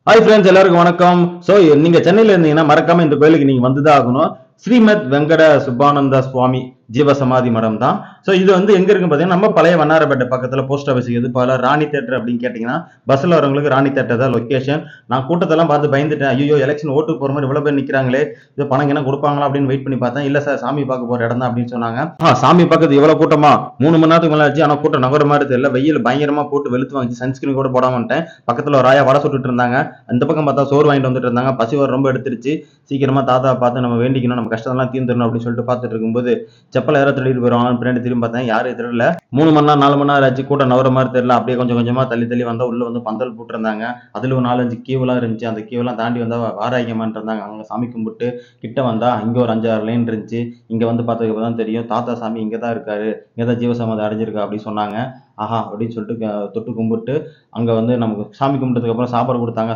Hi friends, எல்லாருக்கும் வணக்கம். So நீங்க சென்னையில இருந்தீங்கன்னா மறக்காம இந்த கோயிலுக்கு நீங்க வந்துதான் ஆகணும். ஸ்ரீமத் வெங்கட சுப்பானந்த சுவாமி ஜீவசமாதி மடம் தான். ஸோ இது வந்து எங்க இருக்குன்னு பாத்தீங்கன்னா, நம்ம பழைய வண்ணாரப்பேட்டை பக்கத்துல போஸ்ட் ஆஃபீஸ் எதிர்ப்பால ராணி தேட்டர் அப்படின்னு கேட்டீங்கன்னா, பஸ்ல வரவங்களுக்கு ராணி தேட்டர் தான் லொகேஷன். நான் கூட்டத்தெல்லாம் பார்த்து பயந்துட்டேன். ஐயோ, எலெக்ஷன் ஓட்டு போற மாதிரி இவ்வளவு பேர் நிக்கிறாங்களே, இது பணம் என்ன கொடுப்பாங்களா அப்படின்னு வெயிட் பண்ணி பார்த்தேன். இல்ல சார், சாமி பார்க்க போற இடம் தான் அப்படின்னு சொன்னாங்க. சாமி பார்க்கறது இவ்வளவு கூட்டமா? 3 மணி நேரத்துக்கு மேல ஆச்சு, ஆனா கூட்டம் நகர மாதிரி தெரியல. வெயில் பயங்கரமா போட்டு வெளுத்து வாங்கி சன்ஸ்கிரீன் கூட போடாம வந்துட்டேன். பக்கத்துல ஒரு ஆயா வடை சுட்டுட்டு இருந்தாங்க. அந்த பக்கம் பார்த்தா சோறு வாங்கிட்டு வந்துட்டு இருந்தாங்க. பசி வர ரொம்ப எடுத்துருச்சு. சீக்கிரமா தாத்தா பார்த்து நம்ம வேண்டிக்கணும், நம்ம கஷ்டத்தெல்லாம் தீர்ந்துடணும் அப்படின்னு சொல்லிட்டு பார்த்துட்டு இருக்கும்போது செப்பல் யாரோ திருடிட்டு போயிருவாங்க. பின்னாடி திரும்பி பார்த்தேன், யாரும் திருடல. 3 மணி நேரம் 4 மணி நேரம் ஆச்சு, கூட்டம் நவர மாதிரி தெரியல. அப்படியே கொஞ்சம் கொஞ்சமா தள்ளி தள்ளி வந்தா உள்ள வந்து பந்தல் போட்டுருந்தாங்க. அதுல ஒரு 4-5 கியூலாம் இருந்துச்சு. அந்த கியூலாம் தாண்டி வந்தா வாராகியமான் இருந்தாங்க. அவங்க சாமி கும்பிட்டு கிட்ட வந்தா இங்க ஒரு 5-6 லைன் இருந்துச்சு. இங்க வந்து பார்த்ததுக்கு தான் தெரியும், தாத்தா சாமி இங்கதான் இருக்காரு, இங்கதான் ஜீவசமாதி அடைஞ்சிருக்கா அப்படின்னு சொன்னாங்க. ஆஹா அப்படின்னு சொல்லிட்டு தொட்டு கும்பிட்டு அங்க வந்து நமக்கு சாமி கும்பிட்டதுக்கு அப்புறம் சாப்பாடு கொடுத்தாங்க.